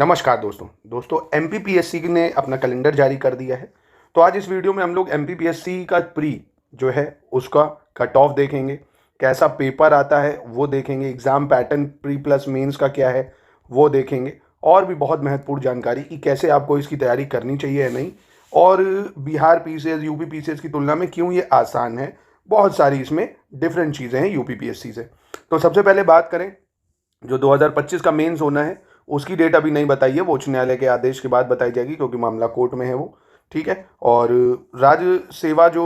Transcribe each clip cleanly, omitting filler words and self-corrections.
नमस्कार दोस्तों एमपीपीएससी ने अपना कैलेंडर जारी कर दिया है। तो आज इस वीडियो में हम लोग एमपीपीएससी का प्री जो है उसका कट ऑफ देखेंगे, कैसा पेपर आता है वो देखेंगे, exam pattern pre plus mains का क्या है वो देखेंगे, और भी बहुत महत्वपूर्ण जानकारी कि कैसे आपको इसकी तैयारी करनी चाहिए या नहीं, और बिहार पीसीएस यूपी पीसीएस की तुलना में क्यों ये आसान है। बहुत सारी इसमें डिफरेंट चीज़ें हैं यूपी पीएससी से। तो सबसे पहले बात करें, जो 2025 का मेंस होना है उसकी डेट अभी नहीं बताई है, वो उच्च न्यायालय के आदेश के बाद बताई जाएगी क्योंकि मामला कोर्ट में है वो। ठीक है। और राज्य सेवा जो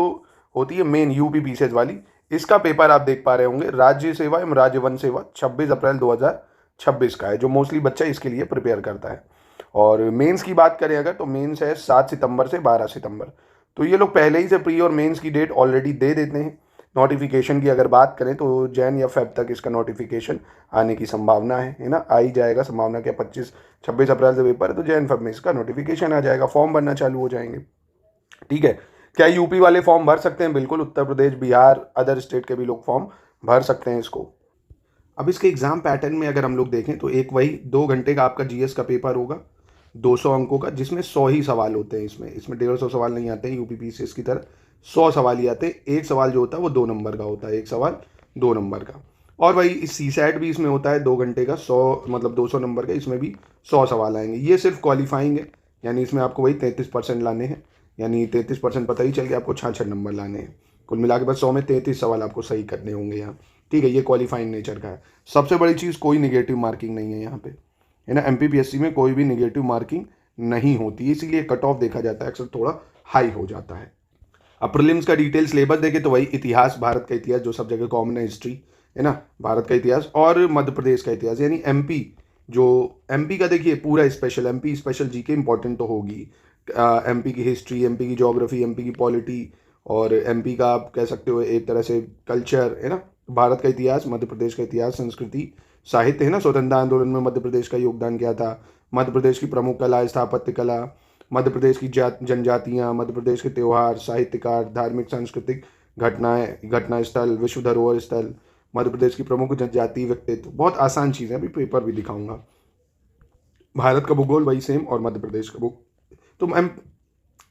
होती है मेन यूपी पीसीएस वाली, इसका पेपर आप देख पा रहे होंगे, राज्य सेवा एवं राज्य वन सेवा 26 अप्रैल 2026 का है, जो मोस्टली बच्चा इसके लिए प्रिपेयर करता है। और मेंस की बात करें अगर, तो मेंस है 7 सितंबर से 12 सितंबर। तो ये लोग पहले ही से प्री और मेंस की डेट ऑलरेडी दे देते हैं। नोटिफिकेशन की अगर बात करें तो जैन या फेब तक इसका नोटिफिकेशन आने की संभावना है ना, आ ही जाएगा। संभावना क्या, 26 अप्रैल से पेपर है तो जैन फेब में इसका नोटिफिकेशन आ जाएगा, फॉर्म भरना चालू हो जाएंगे। ठीक है। क्या यूपी वाले फॉर्म भर सकते हैं? बिल्कुल, उत्तर प्रदेश, बिहार, अदर स्टेट के भी लोग फॉर्म भर सकते हैं इसको। अब इसके एग्जाम पैटर्न में अगर हम लोग देखें तो एक वही 2 घंटे का आपका जीएस का पेपर होगा, 200 अंकों का, जिसमें 100 ही सवाल होते हैं। इसमें 150 सवाल नहीं आते हैं यूपी पीसीएस की तरह, 100 सवाल ही आते हैं। एक सवाल जो होता है वो 2 नंबर का होता है, एक सवाल 2 नंबर का। और वही सी सैट भी इसमें होता है 2 घंटे का, 100 मतलब 200 नंबर का, इसमें भी 100 सवाल आएंगे। ये सिर्फ क्वालिफाइंग है, यानी इसमें आपको वही 33% लाने हैं, यानी 33% पता ही चल गया आपको 66 नंबर लाने हैं। कुल मिला के बस 100 में 33 सवाल आपको सही करने होंगे यहाँ। ठीक है, ये क्वालिफाइंग नेचर का है। सबसे बड़ी चीज़, कोई निगेटिव मार्किंग नहीं है यहाँ पे, है ना। एमपीपीएससी में कोई भी निगेटिव मार्किंग नहीं होती, इसीलिए कट ऑफ देखा जाता है अक्सर थोड़ा हाई हो जाता है। अब प्रीलिम्स का डिटेल सिलेबस देखें तो वही इतिहास, भारत का इतिहास जो सब जगह कॉमन है, हिस्ट्री, है ना, भारत का इतिहास, और मध्य प्रदेश का इतिहास यानी एमपी। जो एमपी का देखिए पूरा special, MP special GK important तो होगी। एमपी की हिस्ट्री, एमपी की ज्योग्राफी, एमपी की पॉलिटी, और एमपी का आप कह सकते हो एक तरह से कल्चर, है ना। भारत का इतिहास, मध्य प्रदेश का इतिहास, संस्कृति, साहित्य, है ना। स्वतंत्रता आंदोलन में मध्य प्रदेश का योगदान क्या था, मध्य प्रदेश की प्रमुख कला, स्थापत्य कला, मध्य प्रदेश की जनजातियाँ, मध्य प्रदेश के त्यौहार, साहित्यकार, धार्मिक सांस्कृतिक घटनाएं, घटना स्थल, विश्व धरोहर स्थल, मध्य प्रदेश की प्रमुख जनजाति व्यक्तित्व। बहुत आसान चीज़ है, अभी पेपर भी दिखाऊंगा। भारत का भूगोल वही सेम, और मध्य प्रदेश का भूगोल तो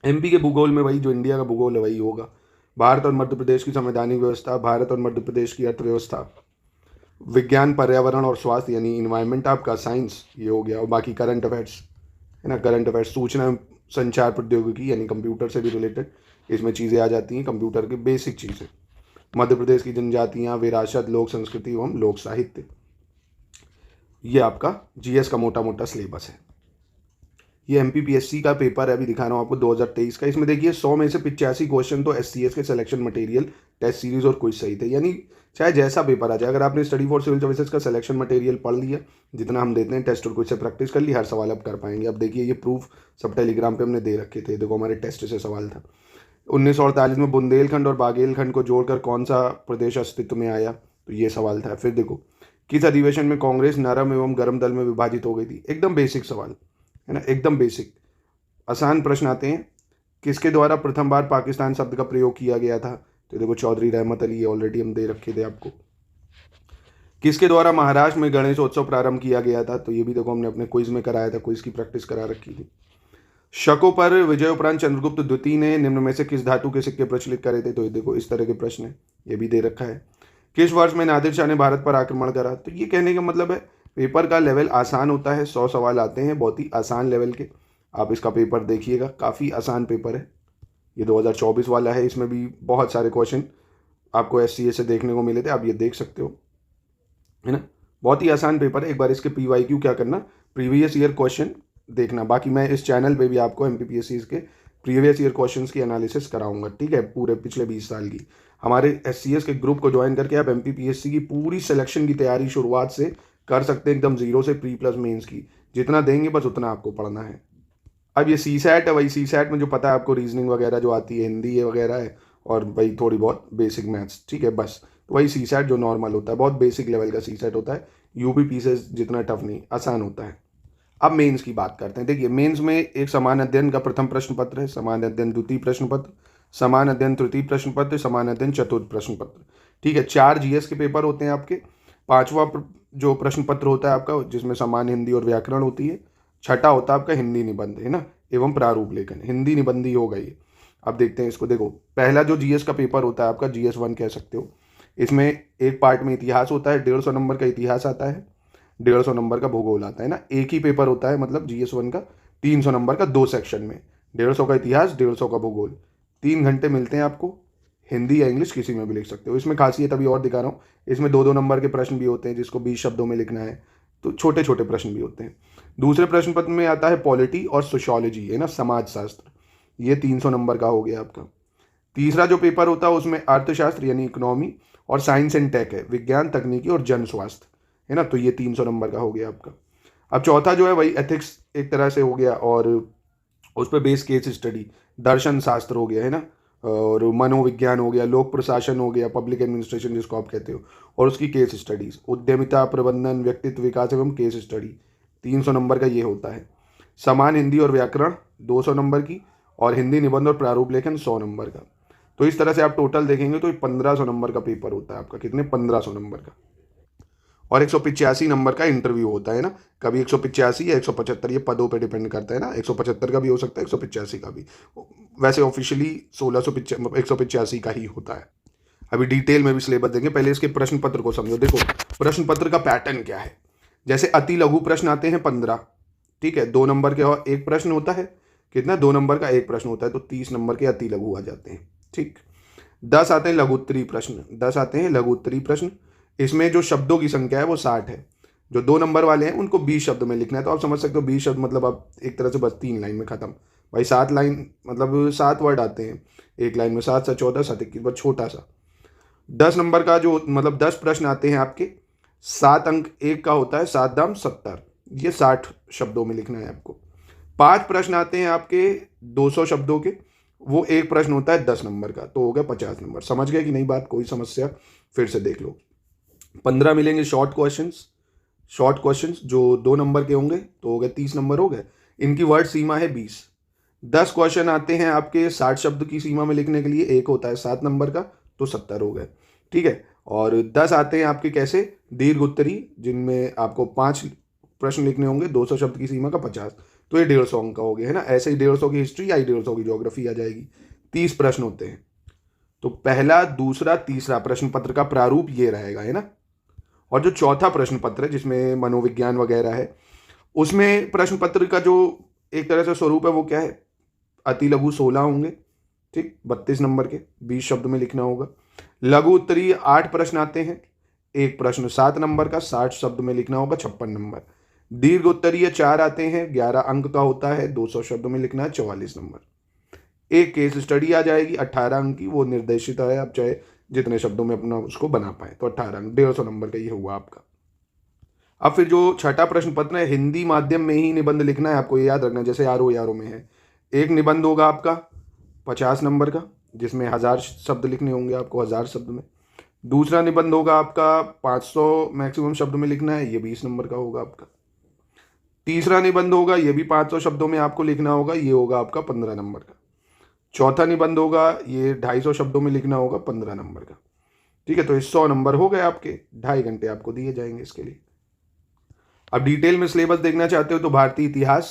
एमपी के भूगोल में वही जो इंडिया का भूगोल है वही होगा। भारत और मध्य प्रदेश की संवैधानिक व्यवस्था, भारत और मध्य प्रदेश की अर्थव्यवस्था, विज्ञान, पर्यावरण और स्वास्थ्य यानी इन्वायरमेंट आपका, साइंस ये हो गया। और बाकी करंट अफेयर्स, है ना, करंट अफेयर्स, सूचना संचार प्रौद्योगिकी यानी कंप्यूटर से भी रिलेटेड इसमें चीज़ें आ जाती हैं, कंप्यूटर की बेसिक चीज़ें। मध्य प्रदेश की जनजातियाँ, विरासत, लोक संस्कृति एवं लोक साहित्य। ये आपका जीएस का मोटा मोटा सिलेबस है। ये एमपीपीएससी का पेपर है, अभी दिखा रहा हूँ आपको 2023 का। इसमें देखिए 100 में से 85 क्वेश्चन तो एससीएस के सिलेक्शन मटेरियल, टेस्ट सीरीज और क्विज सही थे। यानी चाहे जैसा पेपर आ जाए, अगर आपने स्टडी फॉर सिविल सर्विसेज का सिलेक्शन मटेरियल पढ़ लिया, जितना हम देते हैं टेस्ट और क्विज से प्रैक्टिस कर ली, हर सवाल आप कर पाएंगे। अब देखिए ये प्रूफ सब टेलीग्राम पे हमने दे रखे थे, देखो हमारे टेस्ट से सवाल था। 1948 में बुंदेलखंड और बागेलखंड को जोड़कर कौन सा प्रदेश अस्तित्व में आया, तो ये सवाल था। फिर देखो, किस अधिवेशन में कांग्रेस नरम एवं गर्म दल में विभाजित हो गई थी। एकदम बेसिक सवाल है ना, एकदम बेसिक आसान प्रश्न आते हैं। किसके द्वारा प्रथम बार पाकिस्तान शब्द का प्रयोग किया गया था, तो देखो चौधरी रहमत अली, ऑलरेडी हम दे रखे थे आपको। किसके द्वारा महाराष्ट्र में गणेशोत्सव प्रारंभ किया गया था, तो ये भी देखो हमने अपने क्विज में कराया था, क्विज की प्रैक्टिस करा रखी थी। शकों पर विजय उपरांत चंद्रगुप्त द्वितीय ने निम्न में से किस धातु के सिक्के प्रचलित करे थे, तो ये देखो इस तरह के प्रश्न है, ये भी दे रखा है। किस वर्ष में नादिर शाह ने भारत पर आक्रमण करा, तो ये कहने का मतलब है पेपर का लेवल आसान होता है, 100 सवाल आते हैं बहुत ही आसान लेवल के। आप इसका पेपर देखिएगा, काफ़ी आसान पेपर है। ये 2024 वाला है, इसमें भी बहुत सारे क्वेश्चन आपको एससीए से देखने को मिले थे, आप ये देख सकते हो, है ना। बहुत ही आसान पेपर है। एक बार इसके पीवाईक्यू क्या करना, प्रीवियस ईयर क्वेश्चन देखना। बाकी मैं इस चैनल पे भी आपको एमपीपीएससी के प्रीवियस ईयर क्वेश्चंस की एनालिसिस कराऊंगा, ठीक है, पूरे पिछले 20 साल की। हमारे एससीएस के ग्रुप को ज्वाइन करके आप एमपीपीएससी की पूरी सिलेक्शन की तैयारी शुरुआत से कर सकते हैं, एकदम जीरो से प्री प्लस मेंस की। जितना देंगे बस उतना आपको पढ़ना है। अब ये सी सैट है, वही सी सैट में जो पता है आपको रीजनिंग वगैरह जो आती है, हिंदी है वगैरह है, और वही थोड़ी बहुत बेसिक मैथ्स, ठीक है, बस। तो वही सी सैट जो नॉर्मल होता है, बहुत बेसिक लेवल का सी सैट होता है, यूपी पीसीएस जितना टफ नहीं, आसान होता है। अब मेंस की बात करते हैं। देखिए मेंस में एक समान अध्ययन का प्रथम प्रश्न पत्र है, समान अध्ययन द्वितीय प्रश्न पत्र, समान अध्ययन तृतीय प्रश्न पत्र, समान अध्ययन चतुर्थ प्रश्न पत्र। ठीक है, 4 जीएस के पेपर होते हैं आपके। 5वां जो प्रश्न पत्र होता है आपका, जिसमें समान हिंदी और व्याकरण होती है, छठा होता है आपका हिंदी निबंध, है ना, एवं प्रारूप लेखन, हिंदी निबंध ही होगा ये। अब देखते हैं इसको। देखो पहला जो जीएस का पेपर होता है आपका, GS1 कह सकते हो, इसमें एक पार्ट में इतिहास होता है, 150 नंबर का इतिहास आता है, 150 नंबर का भूगोल आता है ना। एक ही पेपर होता है मतलब GS1 का, 300 नंबर का, 2 सेक्शन में, 150 का इतिहास, 150 का भूगोल। 3 घंटे मिलते हैं आपको, हिंदी या इंग्लिश किसी में भी लिख सकते हो। इसमें खासियत अभी और दिखा रहा हूँ, इसमें 2-2 नंबर के प्रश्न भी होते हैं जिसको 20 शब्दों में लिखना है, तो छोटे छोटे प्रश्न भी होते हैं। दूसरे प्रश्न पत्र में आता है पॉलिटी और सोशियोलॉजी, है ना, समाजशास्त्र, ये 300 नंबर का हो गया आपका। तीसरा जो पेपर होता है उसमें अर्थशास्त्र यानी इकोनॉमी और साइंस एंड टेक है, विज्ञान तकनीकी और जन स्वास्थ्य, है ना, तो ये 300 नंबर का हो गया आपका। अब चौथा जो है वही एथिक्स एक तरह से हो गया, और उस पर बेस केस स्टडी, दर्शन शास्त्र हो गया, है ना, और मनोविज्ञान हो गया, लोक प्रशासन हो गया, पब्लिक एडमिनिस्ट्रेशन जिसको आप कहते हो, और उसकी केस स्टडीज, उद्यमिता प्रबंधन, व्यक्तित्व विकास एवं केस स्टडी, 300 नंबर का ये होता है। समान हिंदी और व्याकरण 200 नंबर की, और हिंदी निबंध और प्रारूप लेखन 100 नंबर का। तो इस तरह से आप टोटल देखेंगे तो 1500 नंबर का पेपर होता है आपका। कितने? 1500 नंबर का। और 185 नंबर का इंटरव्यू होता है ना, कभी 185 या 175, ये पदों पे डिपेंड करता है ना, 175 का भी हो सकता है, 185 का भी। वैसे ऑफिशियली 185 का ही होता है। अभी डिटेल में भी सिलेबस देंगे, पहले इसके प्रश्न पत्र को समझो। देखो प्रश्न पत्र का पैटर्न क्या है। जैसे अति लघु प्रश्न आते हैं 15, ठीक है, 2 नंबर के और एक प्रश्न होता है। कितना? 2 नंबर का एक प्रश्न होता है, तो 30 नंबर के अति लघु आ जाते हैं, ठीक। 10 आते हैं लघुत्तरी प्रश्न, 10 आते हैं लघुत्तरी प्रश्न। इसमें जो शब्दों की संख्या है वो 60 है। जो 2 नंबर वाले हैं उनको 20 शब्द में लिखना है, तो आप समझ सकते हो 20 शब्द मतलब आप एक तरह से बस 3 लाइन में खत्म। भाई 7 लाइन मतलब 7 वर्ड आते हैं एक लाइन में, 7 से 14, 7 21, बस छोटा सा। 10 नंबर का जो मतलब 10 प्रश्न आते हैं आपके, 7 अंक एक का होता है, 7 दाम 70, ये 60 शब्दों में लिखना है आपको। 5 प्रश्न आते हैं आपके 200 शब्दों के, वो एक प्रश्न होता है 10 नंबर का, तो हो गया 50 नंबर। समझ गए कि नहीं बात? कोई समस्या फिर से देख लो। 15 मिलेंगे शॉर्ट क्वेश्चंस, शॉर्ट क्वेश्चंस जो 2 नंबर के होंगे, तो हो गए 30 नंबर हो गए। इनकी वर्ड सीमा है 20। 10 क्वेश्चन आते हैं आपके 60 शब्द की सीमा में लिखने के लिए, एक होता है 7 नंबर का, तो 70 हो गए, ठीक है। और 10 आते हैं आपके कैसे? दीर्घ उत्तरी, जिनमें आपको 5 प्रश्न लिखने होंगे, 200 शब्द की सीमा का 50, तो ये 150 अंक का हो गया, है ना। ऐसे ही 150 की हिस्ट्री या 150 की ज्योग्राफी आ जाएगी। 30 प्रश्न होते हैं, तो पहला, दूसरा, तीसरा प्रश्न पत्र का प्रारूप ये रहेगा, है ना। और जो चौथा प्रश्न पत्र है जिसमें मनोविज्ञान वगैरह है, उसमें प्रश्न पत्र का जो एक तरह से स्वरूप है वो क्या है? अति लघु 16 होंगे, ठीक, 32 नंबर के, 20 शब्द में लिखना होगा। लघु उत्तरीय 8 प्रश्न आते हैं, एक प्रश्न 7 नंबर का, 60 शब्द में लिखना होगा, 56 नंबर। दीर्घ उत्तरीय 4 आते हैं, 11 अंक का होता है, 200 शब्द में लिखना है, 44 नंबर। एक केस स्टडी आ जाएगी 18 अंक की, वो निर्देशित है, आप चाहे जितने शब्दों में अपना उसको बना पाए, तो 18 अंक, 150 नंबर का ये हुआ आपका। अब फिर जो छठा प्रश्न पत्र है, हिंदी माध्यम में ही निबंध लिखना है आपको, ये याद रखना, जैसे आर ओ में है। एक निबंध होगा आपका 50 नंबर का, जिसमें 1000 शब्द लिखने होंगे आपको, 1000 शब्द में। दूसरा निबंध होगा आपका 500 मैक्सिमम शब्द में लिखना है, ये 20 नंबर का होगा आपका। तीसरा निबंध होगा, ये भी 500 शब्दों में आपको लिखना होगा, ये होगा आपका 15 नंबर का। चौथा निबंध होगा, ये 250 शब्दों में लिखना होगा, 15 नंबर का, ठीक है। तो ये 100 नंबर हो गए आपके, 2.5 घंटे आपको दिए जाएंगे इसके लिए। अब डिटेल में सिलेबस देखना चाहते हो तो भारतीय इतिहास,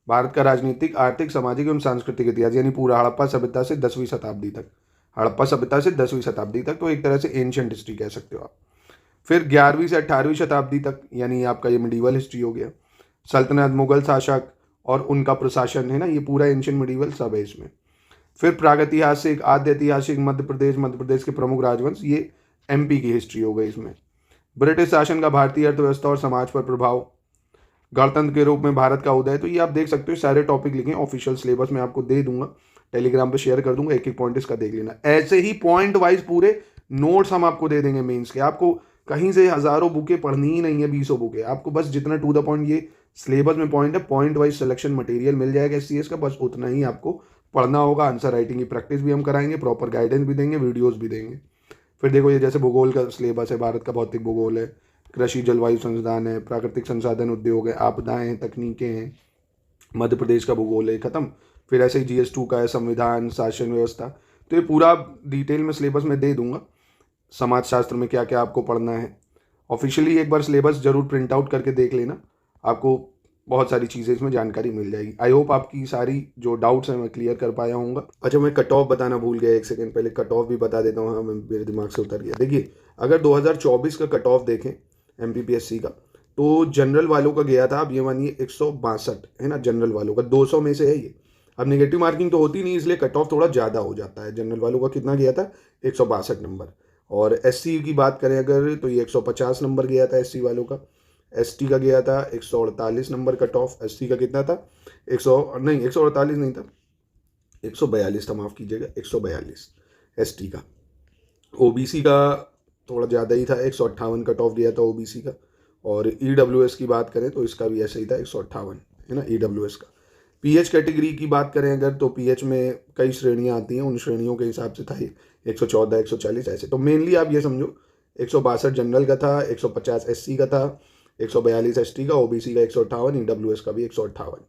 भारत का राजनीतिक, आर्थिक, सामाजिक एवं सांस्कृतिक इतिहास, यानी पूरा हड़प्पा सभ्यता से 10वीं शताब्दी तक, हड़प्पा सभ्यता से 10वीं शताब्दी तक, तो एक तरह से एंशियंट हिस्ट्री कह सकते हो आप। फिर 11वीं से 18वीं शताब्दी तक, यानी आपका ये मिडीवल हिस्ट्री हो गया। सल्तनत, मुगल शासक और उनका प्रशासन, है ना, ये पूरा एंशियंट मिडीवल सब है इसमें। फिर प्रागैतिहासिक, आद्य ऐतिहासिक, मध्य प्रदेश के प्रमुख राजवंश, ये MP की हिस्ट्री हो गई इसमें। ब्रिटिश शासन का भारतीय अर्थव्यवस्था और समाज पर प्रभाव, गणतंत्र के रूप में भारत का उदय, तो ये आप देख सकते हो, सारे टॉपिक लिखे ऑफिशियल सिलेबस में आपको दे दूंगा, टेलीग्राम पे शेयर कर दूंगा, एक एक पॉइंट इसका देख लेना। ऐसे ही पॉइंट वाइज पूरे नोट्स हम आपको दे देंगे मेंस के। आपको कहीं से हजारों बुकें पढ़नी ही नहीं है, 20 बुकें, आपको बस जितना टू द पॉइंट ये सिलेबस में पॉइंट है, पॉइंट वाइज सिलेक्शन मटेरियल मिल जाएगा SCS का, बस उतना ही आपको पढ़ना होगा। आंसर राइटिंग की प्रैक्टिस भी हम कराएंगे, प्रॉपर गाइडेंस भी देंगे, वीडियोस भी देंगे। फिर देखो ये जैसे भूगोल का सिलेबस है, भारत का भौतिक भूगोल है, कृषि जलवायु संसाधन है, प्राकृतिक संसाधन उद्योग है, आपदाएं हैं, तकनीकें हैं, मध्य प्रदेश का भूगोल है, खत्म। फिर ऐसे ही GS2 का है, संविधान, शासन व्यवस्था, तो ये पूरा डिटेल में सिलेबस में दे दूंगा। समाजशास्त्र में क्या क्या आपको पढ़ना है, ऑफिशियली एक बार सिलेबस जरूर प्रिंट आउट करके देख लेना, आपको बहुत सारी चीज़ें इसमें जानकारी मिल जाएगी। आई होप आपकी सारी जो डाउट्स हैं मैं क्लियर कर पाया हूँगा। अच्छा, मैं कट ऑफ बताना भूल गया, एक सेकंड पहले कट ऑफ भी बता देता हूँ। हाँ, मेरे दिमाग से उतर गया। देखिए, अगर 2024 का कट ऑफ देखें एमपीपीएससी का, तो जनरल वालों का गया था, अब ये मानिए 162 है ना, जनरल वालों का 200 में से है ये। अब नेगेटिव मार्किंग तो होती नहीं, इसलिए कट ऑफ थोड़ा ज़्यादा हो जाता है। जनरल वालों का कितना गया था? 162 नंबर। और एससी की बात करें अगर, तो ये 150 नंबर गया था एससी वालों का। एसटी का गया था 148 नंबर कट ऑफ। एसटी का कितना था? 148 नहीं था, 142 था, माफ़ कीजिएगा, 142 एसटी का। ओबीसी का थोड़ा ज़्यादा ही था, 158 कट ऑफ गया था ओबीसी का। और ईडब्ल्यूएस की बात करें तो इसका भी ऐसा ही था, 158 है ना ईडब्ल्यूएस का। पीएच कैटेगरी की बात करें अगर, तो पीएच में कई श्रेणियां आती हैं, उन श्रेणियों के हिसाब से था ये 114, 140 ऐसे। तो मेनली आप ये समझो 162 जनरल का था, 150 एससी का था, 142 एसटी का, ओबीसी का 158, ईडब्ल्यूएस का भी 158।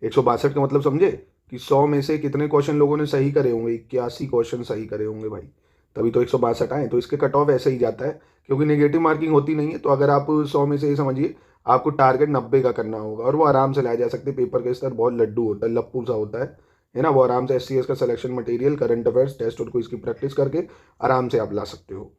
162 का मतलब समझे कि 100 में से कितने क्वेश्चन लोगों ने सही करे होंगे? 81 क्वेश्चन सही करे होंगे भाई, तभी तो 162 आए। तो इसके कट ऑफ ऐसे ही जाता है, क्योंकि नेगेटिव मार्किंग होती नहीं है। तो अगर आप 100 में से ये समझिए आपको टारगेट 90 का करना होगा, और वो आराम से लाया जा सकते हैं। पेपर का स्तर बहुत लड्डू होता है, लप्पू सा होता है ना। वो आराम से एससीएस का selection material, current affairs, test और क्विज की प्रैक्टिस करके आराम से आप ला सकते हो।